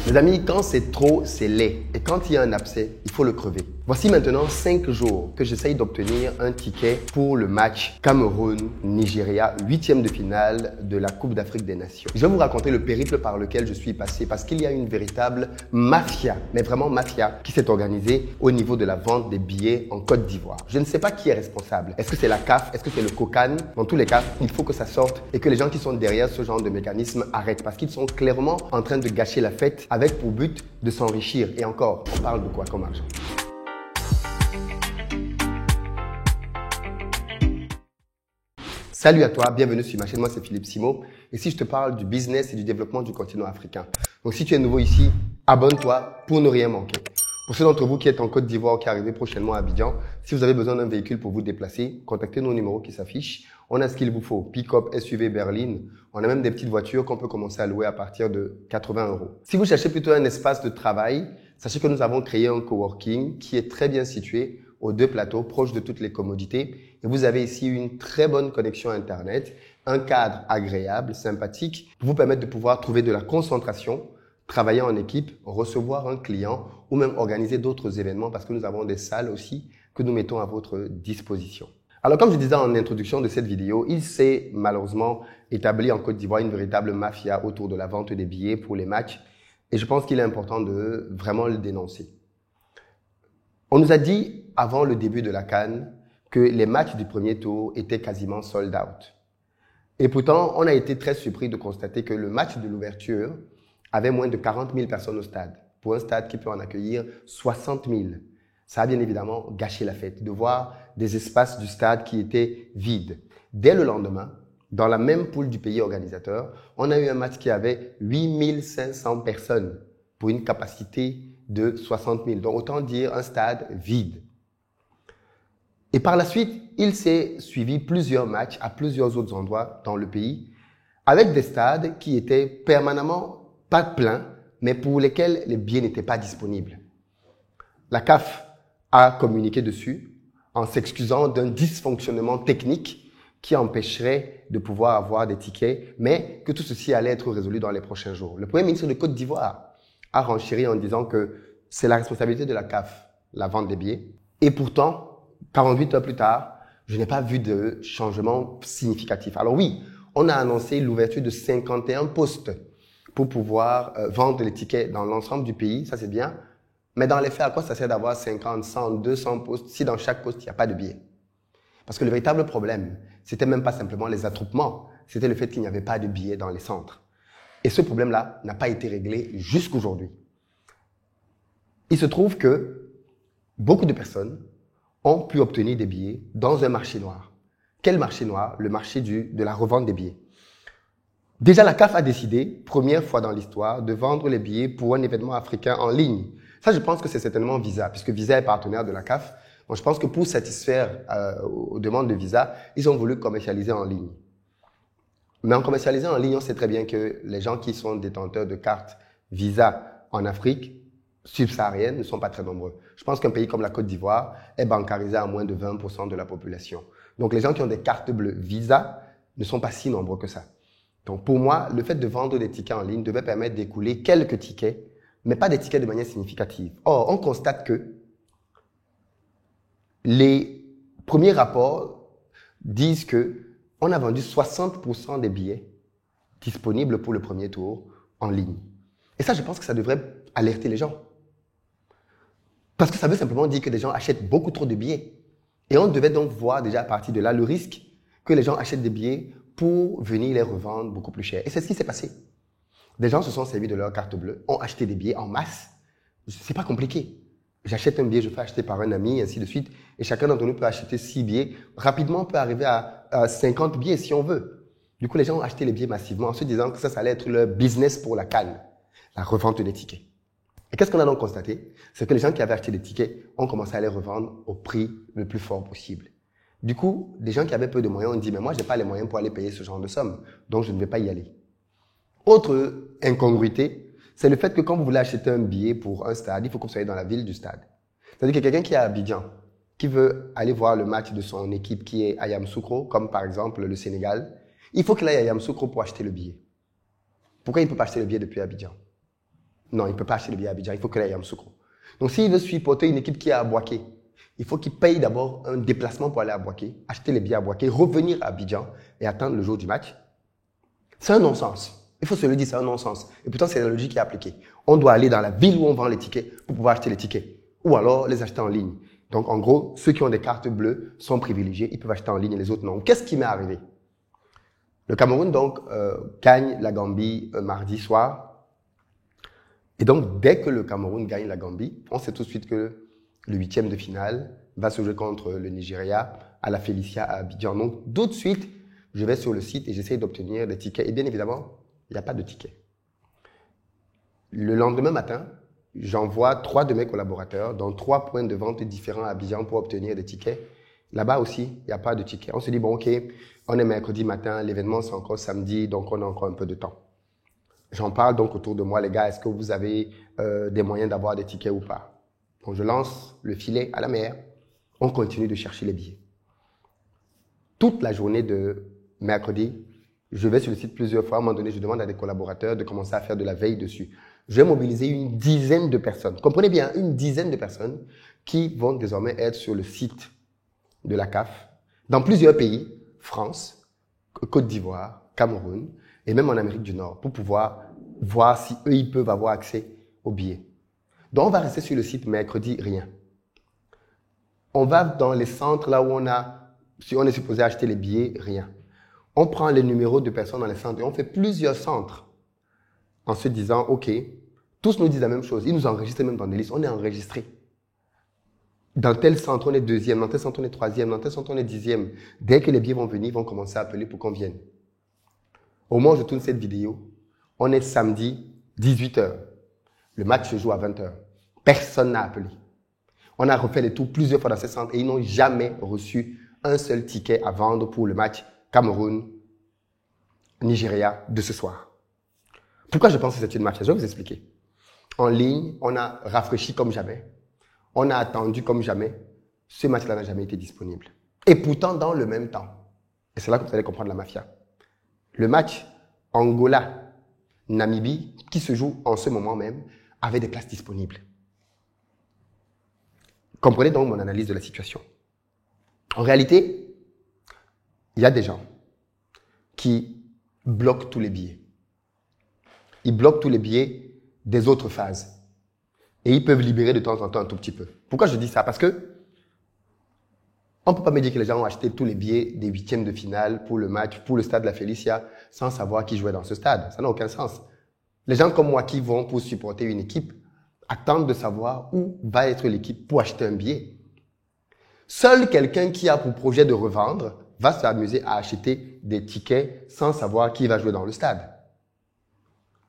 Mes amis, quand c'est trop, c'est laid. Et quand il y a un abcès, il faut le crever. Voici maintenant 5 jours que j'essaye d'obtenir un ticket pour le match Cameroun-Nigeria, 8e de finale de la Coupe d'Afrique des Nations. Je vais vous raconter le périple par lequel je suis passé parce qu'il y a une véritable mafia, mais vraiment mafia, qui s'est organisée au niveau de la vente des billets en Côte d'Ivoire. Je ne sais pas qui est responsable. Est-ce que c'est la CAF? Est-ce que c'est le COCAN? Dans tous les cas, il faut que ça sorte et que les gens qui sont derrière ce genre de mécanisme arrêtent parce qu'ils sont clairement en train de gâcher la fête avec pour but de s'enrichir. Et encore, on parle de quoi comme argent? Salut à toi, bienvenue sur ma chaîne, moi c'est Philippe Simo. Ici je te parle du business et du développement du continent africain. Donc si tu es nouveau ici, abonne-toi pour ne rien manquer. Pour ceux d'entre vous qui êtes en Côte d'Ivoire ou qui arrivez prochainement à Abidjan, si vous avez besoin d'un véhicule pour vous déplacer, contactez nos numéros qui s'affichent. On a ce qu'il vous faut, pick-up, SUV, berline. On a même des petites voitures qu'on peut commencer à louer à partir de 80 €. Si vous cherchez plutôt un espace de travail, sachez que nous avons créé un coworking qui est très bien situé aux 2 plateaux, proche de toutes les commodités. Et vous avez ici une très bonne connexion Internet, un cadre agréable, sympathique, pour vous permettre de pouvoir trouver de la concentration, travailler en équipe, recevoir un client ou même organiser d'autres événements parce que nous avons des salles aussi que nous mettons à votre disposition. Alors comme je disais en introduction de cette vidéo, il s'est malheureusement établi en Côte d'Ivoire une véritable mafia autour de la vente des billets pour les matchs et je pense qu'il est important de vraiment le dénoncer. On nous a dit avant le début de la CAN que les matchs du premier tour étaient quasiment sold out. Et pourtant, on a été très surpris de constater que le match de l'ouverture avait moins de 40 000 personnes au stade. Pour un stade qui peut en accueillir 60 000. Ça a bien évidemment gâché la fête de voir des espaces du stade qui étaient vides. Dès le lendemain, dans la même poule du pays organisateur, on a eu un match qui avait 8 500 personnes pour une capacité de 60 000. Donc autant dire un stade vide. Et par la suite, il s'est suivi plusieurs matchs à plusieurs autres endroits dans le pays avec des stades qui étaient permanemment pas pleins, mais pour lesquels les billets n'étaient pas disponibles. La CAF a communiqué dessus en s'excusant d'un dysfonctionnement technique qui empêcherait de pouvoir avoir des tickets, mais que tout ceci allait être résolu dans les prochains jours. Le Premier ministre de Côte d'Ivoire a renchéri en disant que c'est la responsabilité de la CAF, la vente des billets. Et pourtant, 48 heures plus tard, je n'ai pas vu de changement significatif. Alors oui, on a annoncé l'ouverture de 51 postes pour pouvoir vendre les tickets dans l'ensemble du pays, ça c'est bien. Mais dans les faits, à quoi ça sert d'avoir 50, 100, 200 postes si dans chaque poste, il n'y a pas de billets? Parce que le véritable problème, c'était même pas simplement les attroupements, c'était le fait qu'il n'y avait pas de billets dans les centres. Et ce problème-là n'a pas été réglé jusqu'aujourd'hui. Il se trouve que beaucoup de personnes ont pu obtenir des billets dans un marché noir. Quel marché noir? Le marché de la revente des billets. Déjà, la CAF a décidé, première fois dans l'histoire, de vendre les billets pour un événement africain en ligne. Ça, je pense que c'est certainement Visa, puisque Visa est partenaire de la CAF. Donc, je pense que pour satisfaire aux demandes de Visa, ils ont voulu commercialiser en ligne. Mais en commercialisant en ligne, on sait très bien que les gens qui sont détenteurs de cartes Visa en Afrique subsaharienne ne sont pas très nombreux. Je pense qu'un pays comme la Côte d'Ivoire est bancarisé à moins de 20% de la population. Donc, les gens qui ont des cartes bleues Visa ne sont pas si nombreux que ça. Donc, pour moi, le fait de vendre des tickets en ligne devait permettre d'écouler quelques tickets, mais pas des tickets de manière significative. Or, on constate que les premiers rapports disent que on a vendu 60% des billets disponibles pour le premier tour en ligne. Et ça, je pense que ça devrait alerter les gens. Parce que ça veut simplement dire que des gens achètent beaucoup trop de billets. Et on devait donc voir déjà à partir de là le risque que les gens achètent des billets pour venir les revendre beaucoup plus cher. Et c'est ce qui s'est passé. Des gens se sont servis de leur carte bleue, ont acheté des billets en masse. C'est pas compliqué. J'achète un billet, je fais acheter par un ami, ainsi de suite. Et chacun d'entre nous peut acheter 6 billets. Rapidement, on peut arriver à 50 billets si on veut. Du coup, les gens ont acheté les billets massivement en se disant que ça allait être leur business pour la CAN, la revente des tickets. Et qu'est-ce qu'on a donc constaté? C'est que les gens qui avaient acheté des tickets ont commencé à les revendre au prix le plus fort possible. Du coup, des gens qui avaient peu de moyens ont dit « mais moi, je n'ai pas les moyens pour aller payer ce genre de somme, donc je ne vais pas y aller ». Autre incongruité, c'est le fait que quand vous voulez acheter un billet pour un stade, il faut que vous soyez dans la ville du stade. C'est-à-dire que quelqu'un qui est à Abidjan, qui veut aller voir le match de son équipe qui est à Yamoussoukro, comme par exemple le Sénégal, il faut qu'il aille à Yamoussoukro pour acheter le billet. Pourquoi il ne peut pas acheter le billet depuis Abidjan? Non, il ne peut pas acheter les billets à Abidjan, il faut qu'il aille à Yamoussoukro. Donc s'il veut supporter une équipe qui est à Bouaké, il faut qu'il paye d'abord un déplacement pour aller à Bouaké, acheter les billets à Bouaké, revenir à Abidjan et attendre le jour du match. C'est un non-sens. Il faut se le dire, c'est un non-sens. Et pourtant, c'est la logique qui est appliquée. On doit aller dans la ville où on vend les tickets pour pouvoir acheter les tickets. Ou alors les acheter en ligne. Donc en gros, ceux qui ont des cartes bleues sont privilégiés, ils peuvent acheter en ligne et les autres non. Qu'est-ce qui m'est arrivé? Le Cameroun donc gagne la Gambie mardi soir. Et donc dès que le Cameroun gagne la Gambie, on sait tout de suite que le huitième de finale va se jouer contre le Nigeria à la Félicia à Abidjan. Donc tout de suite, je vais sur le site et j'essaie d'obtenir des tickets. Et bien évidemment, il n'y a pas de tickets. Le lendemain matin, j'envoie 3 de mes collaborateurs dans 3 points de vente différents à Abidjan pour obtenir des tickets. Là-bas aussi, il n'y a pas de tickets. On se dit, bon, ok, on est mercredi matin, l'événement c'est encore samedi, donc on a encore un peu de temps. J'en parle donc autour de moi, les gars, est-ce que vous avez des moyens d'avoir des tickets ou pas? Donc je lance le filet à la mer, on continue de chercher les billets. Toute la journée de mercredi, je vais sur le site plusieurs fois. À un moment donné, je demande à des collaborateurs de commencer à faire de la veille dessus. Je vais mobiliser une dizaine de personnes. Comprenez bien, une dizaine de personnes qui vont désormais être sur le site de la CAF dans plusieurs pays, France, Côte d'Ivoire, Cameroun et même en Amérique du Nord pour pouvoir voir si eux, ils peuvent avoir accès aux billets. Donc, on va rester sur le site mercredi, rien. On va dans les centres là où si on est supposé acheter les billets, rien. On prend les numéros de personnes dans les centres et on fait plusieurs centres en se disant, OK, tous nous disent la même chose. Ils nous enregistrent même dans des listes. On est enregistré. Dans tel centre, on est 2e. Dans tel centre, on est 3e. Dans tel centre, on est 10e. Dès que les billets vont venir, ils vont commencer à appeler pour qu'on vienne. Au moment où je tourne cette vidéo, on est samedi, 18h. Le match se joue à 20h. Personne n'a appelé. On a refait les tours plusieurs fois dans ces centres et ils n'ont jamais reçu un seul ticket à vendre pour le match Cameroun-Nigeria de ce soir. Pourquoi je pense que c'est une match? Je vais vous expliquer. En ligne, on a rafraîchi comme jamais. On a attendu comme jamais. Ce match-là n'a jamais été disponible. Et pourtant, dans le même temps, et c'est là que vous allez comprendre la mafia, le match Angola-Namibie, qui se joue en ce moment même, avait des places disponibles. Comprenez donc mon analyse de la situation. En réalité, il y a des gens qui bloquent tous les billets. Ils bloquent tous les billets des autres phases. Et ils peuvent libérer de temps en temps un tout petit peu. Pourquoi je dis ça? Parce que on ne peut pas me dire que les gens ont acheté tous les billets des 8e de finale pour le match, pour le stade de la Félicia, sans savoir qui jouait dans ce stade. Ça n'a aucun sens. Les gens comme moi qui vont pour supporter une équipe attendent de savoir où va être l'équipe pour acheter un billet. Seul quelqu'un qui a pour projet de revendre va s'amuser à acheter des tickets sans savoir qui va jouer dans le stade.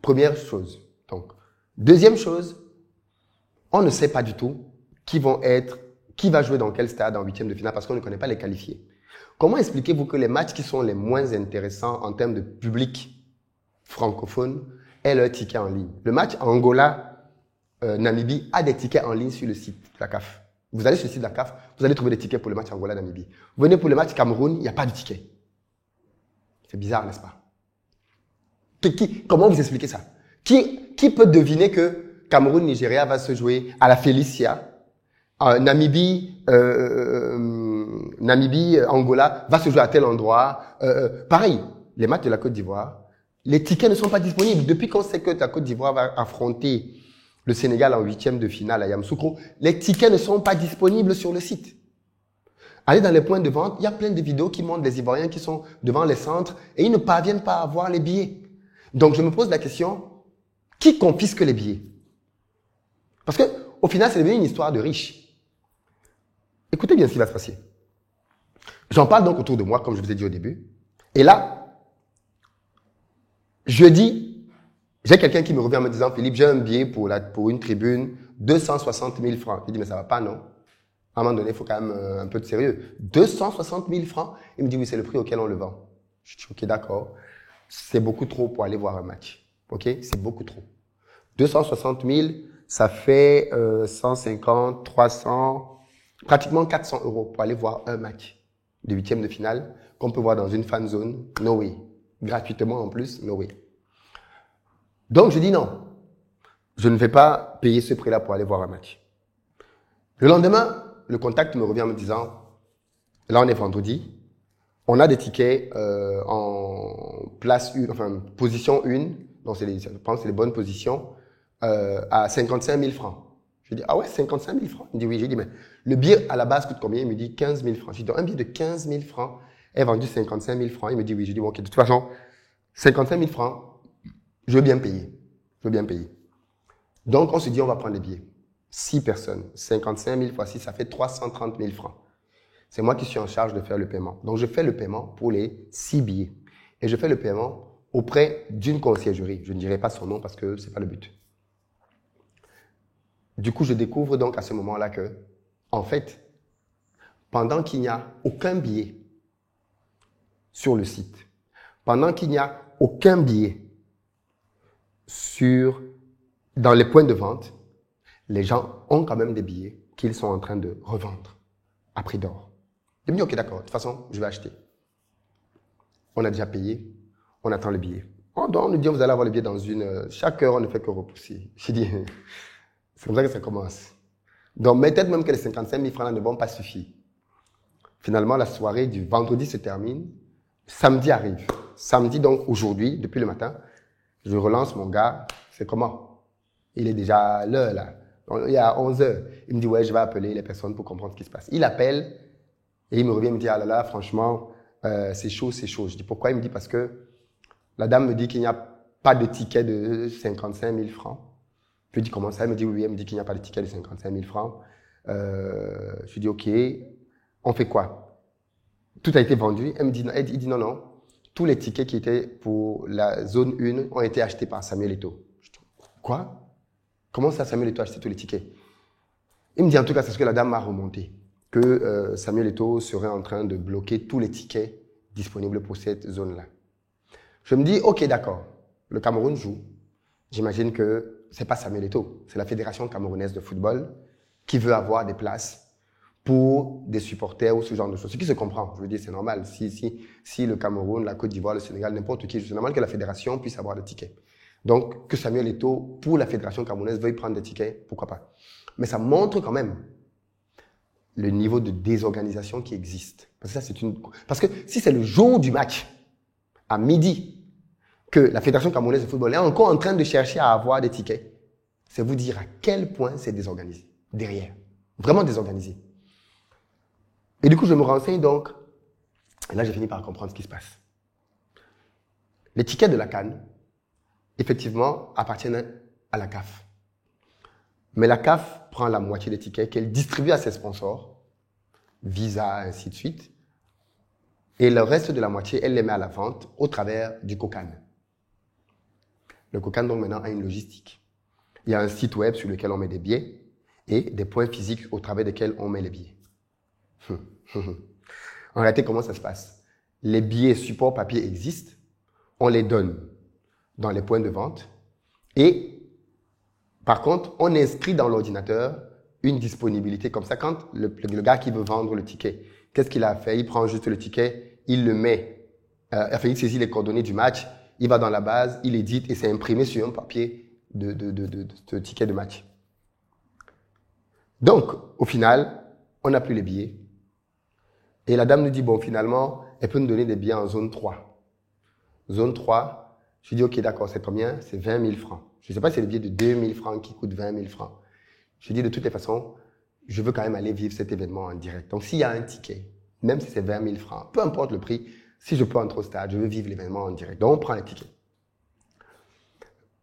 Première chose. Donc, deuxième chose, on ne sait pas du tout qui va jouer dans quel stade en 8e de finale parce qu'on ne connaît pas les qualifiés. Comment expliquez-vous que les matchs qui sont les moins intéressants en termes de public francophone aient leur ticket en ligne? Le match Angola-Namibie a des tickets en ligne sur le site de la CAF. Vous allez sur le site de la CAF, vous allez trouver des tickets pour le match Angola-Namibie. Vous venez pour le match Cameroun, il n'y a pas de ticket. C'est bizarre, n'est-ce pas? Comment vous expliquez ça? Qui peut deviner que Cameroun-Nigeria va se jouer à la Félicia, Namibie-Angola va se jouer à tel endroit. Pareil, les matchs de la Côte d'Ivoire, les tickets ne sont pas disponibles. Depuis qu'on sait que la Côte d'Ivoire va affronter le Sénégal en 8e de finale à Yamoussoukro, les tickets ne sont pas disponibles sur le site. Allez dans les points de vente, il y a plein de vidéos qui montrent les Ivoiriens qui sont devant les centres et ils ne parviennent pas à avoir les billets. Donc je me pose la question, qui confisque les billets? Parce que au final, c'est devenu une histoire de riches. Écoutez bien ce qui va se passer. J'en parle donc autour de moi, comme je vous ai dit au début. Et là, jeudi, j'ai quelqu'un qui me revient en me disant, Philippe, j'ai un billet pour une tribune, 260 000 francs. Je dis, mais ça va pas, non? À un moment donné, il faut quand même un peu de sérieux. 260 000 francs? Il me dit, oui, c'est le prix auquel on le vend. Je dis, ok, d'accord. C'est beaucoup trop pour aller voir un match. Ok? C'est beaucoup trop. 260 000, ça fait 150, 300, pratiquement 400 € pour aller voir un match de 8e de finale qu'on peut voir dans une fan zone. No way. Gratuitement en plus, no way. Donc, je dis non. je ne vais pas payer ce prix-là pour aller voir un match. Le lendemain, le contact me revient en me disant, là on est vendredi, on a des tickets en place 1, enfin position 1, donc je pense que c'est les bonnes positions, à 55 000 francs. Je dis, ah ouais, 55 000 francs? Il me dit oui. J'ai dit, mais le billet à la base coûte combien? Il me dit 15 000 francs. J'ai dit, donc un billet de 15 000 francs est vendu 55 000 francs. Il me dit oui. J'ai dit, bon, ok, de toute façon, 55 000 francs, je veux bien payer. Je veux bien payer. Donc, on se dit, on va prendre les billets. 6 personnes, 55 000 fois 6, ça fait 330 000 francs. C'est moi qui suis en charge de faire le paiement. Donc, je fais le paiement pour les 6 billets. Et je fais le paiement auprès d'une conciergerie. Je ne dirai pas son nom parce que c'est pas le but. Du coup, je découvre donc à ce moment-là que, en fait, pendant qu'il n'y a aucun billet sur le site, pendant qu'il n'y a aucun billet dans les points de vente, les gens ont quand même des billets qu'ils sont en train de revendre à prix d'or. Je me dis, ok, d'accord, de toute façon, je vais acheter. On a déjà payé, on attend le billet. On nous dit, vous allez avoir le billet dans chaque heure, on ne fait que repousser. J'ai dit, c'est comme ça que ça commence. Donc, mais peut-être même que les 55 000 francs ne vont pas suffire. Finalement, la soirée du vendredi se termine. Samedi arrive. Samedi, donc, aujourd'hui, depuis le matin, je relance mon gars. C'est comment? Il est déjà l'heure, là. Il y a 11 heures. Il me dit, ouais, je vais appeler les personnes pour comprendre ce qui se passe. Il appelle et il me revient, il me dit, ah là là, franchement, c'est chaud, c'est chaud. Je dis, pourquoi? Il me dit, parce que la dame me dit qu'il n'y a pas de ticket de 55 000 francs. Je lui dis, comment ça? Elle me dit, oui, elle me dit qu'il n'y a pas de ticket de 55 000 francs. Je lui dis, ok, on fait quoi? Tout a été vendu. Elle dit, non, non. Tous les tickets qui étaient pour la zone 1 ont été achetés par Samuel Eto'o. Je dis, quoi? Comment ça, Samuel Eto'o a acheté tous les tickets? Il me dit, en tout cas, c'est ce que la dame m'a remonté. Que Samuel Eto'o serait en train de bloquer tous les tickets disponibles pour cette zone-là. Je me dis, ok, d'accord. Le Cameroun joue. J'imagine que c'est pas Samuel Eto'o, c'est la Fédération camerounaise de football qui veut avoir des places pour des supporters ou ce genre de choses. Ce qui se comprend. Je veux dire, c'est normal. Si le Cameroun, la Côte d'Ivoire, le Sénégal, n'importe qui, c'est normal que la fédération puisse avoir des tickets. Donc, que Samuel Eto'o, pour la Fédération camerounaise, veuille prendre des tickets, pourquoi pas. Mais ça montre quand même le niveau de désorganisation qui existe. Parce que si c'est le jour du match, à midi, que la Fédération camerounaise de football est encore en train de chercher à avoir des tickets, c'est vous dire à quel point c'est désorganisé. Derrière. Vraiment désorganisé. Et du coup, je me renseigne donc. Et là, j'ai fini par comprendre ce qui se passe. Les tickets de la CAN, effectivement, appartiennent à la CAF. Mais la CAF prend la moitié des tickets qu'elle distribue à ses sponsors, Visa, ainsi de suite. Et le reste de la moitié, elle les met à la vente au travers du COCAN. Le COCAN, donc, maintenant, a une logistique. Il y a un site web sur lequel on met des billets et des points physiques au travers desquels on met les billets. En réalité, comment ça se passe? Les billets support papier existent, on les donne dans les points de vente et, par contre, on inscrit dans l'ordinateur une disponibilité. Comme ça, quand le gars qui veut vendre le ticket, qu'est-ce qu'il a fait? Il prend juste le ticket, il le met, il saisit les coordonnées du match, il va dans la base, il édite et c'est imprimé sur un papier de ticket de match. Donc, au final, on n'a plus les billets. Et la dame nous dit, bon, finalement, elle peut nous donner des billets en zone 3. Zone 3, je lui dis, ok, d'accord, c'est combien? C'est 20 000 francs. Je ne sais pas si c'est le billet de 2 000 francs qui coûte 20 000 francs. Je lui dis, de toutes les façons, je veux quand même aller vivre cet événement en direct. Donc, s'il y a un ticket, même si c'est 20 000 francs, peu importe le prix, si je peux entrer au stade, je veux vivre l'événement en direct. Donc, on prend les tickets.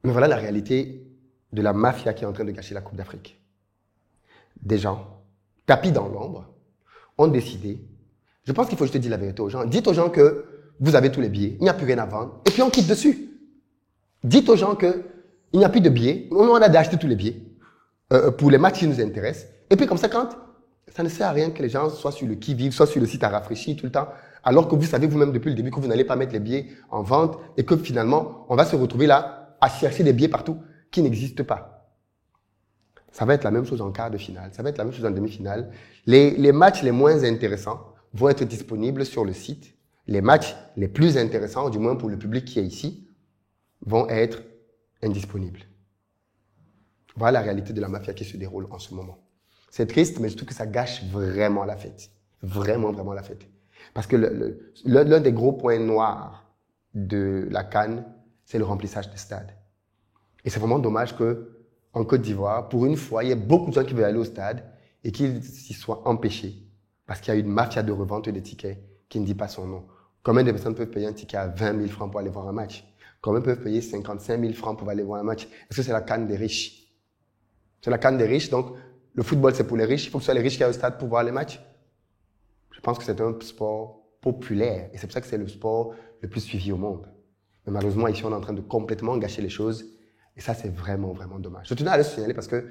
Mais voilà la réalité de la mafia qui est en train de gâcher la Coupe d'Afrique. Des gens, tapis dans l'ombre, ont décidé, je pense qu'il faut juste dire la vérité aux gens. Dites aux gens que vous avez tous les billets, il n'y a plus rien à vendre, et puis on quitte dessus. Dites aux gens que il n'y a plus de billets, on a d'acheter tous les billets pour les matchs qui nous intéressent. Et puis comme ça, quand ça ne sert à rien que les gens soient sur le qui-vive, soient sur le site à rafraîchir tout le temps, alors que vous savez vous-même depuis le début que vous n'allez pas mettre les billets en vente et que finalement, on va se retrouver là à chercher des billets partout qui n'existent pas. Ça va être la même chose en quart de finale, ça va être la même chose en demi-finale. Les matchs les moins intéressants vont être disponibles sur le site. Les matchs les plus intéressants, du moins pour le public qui est ici, vont être indisponibles. Voilà la réalité de la mafia qui se déroule en ce moment. C'est triste, mais je trouve que ça gâche vraiment la fête. Vraiment, vraiment la fête. Parce que l'un des gros points noirs de la CAN, c'est le remplissage des stades. Et c'est vraiment dommage que en Côte d'Ivoire, pour une fois, il y ait beaucoup de gens qui veulent aller au stade et qu'ils s'y soient empêchés. Parce qu'il y a une mafia de revente des tickets qui ne dit pas son nom. Combien de personnes peuvent payer un ticket à 20 000 francs pour aller voir un match? Combien peuvent payer 55 000 francs pour aller voir un match? Est-ce que c'est la CAN des riches? C'est la CAN des riches, donc le football c'est pour les riches. Il faut que ce soit les riches qui aillent au stade pour voir les matchs. Je pense que c'est un sport populaire et c'est pour ça que c'est le sport le plus suivi au monde. Mais malheureusement, ici, on est en train de complètement gâcher les choses et ça, c'est vraiment, vraiment dommage. Je tenais à le signaler parce que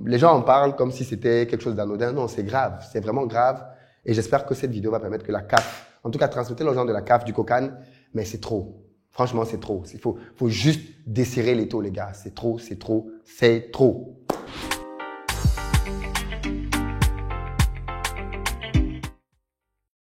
les gens en parlent comme si c'était quelque chose d'anodin. Non, c'est grave, c'est vraiment grave et j'espère que cette vidéo va permettre que la CAF, en tout cas transmettez aux gens de la CAF, du COCAN, mais c'est trop. Franchement, c'est trop. Il faut juste desserrer les taux, les gars. C'est trop, c'est trop, c'est trop.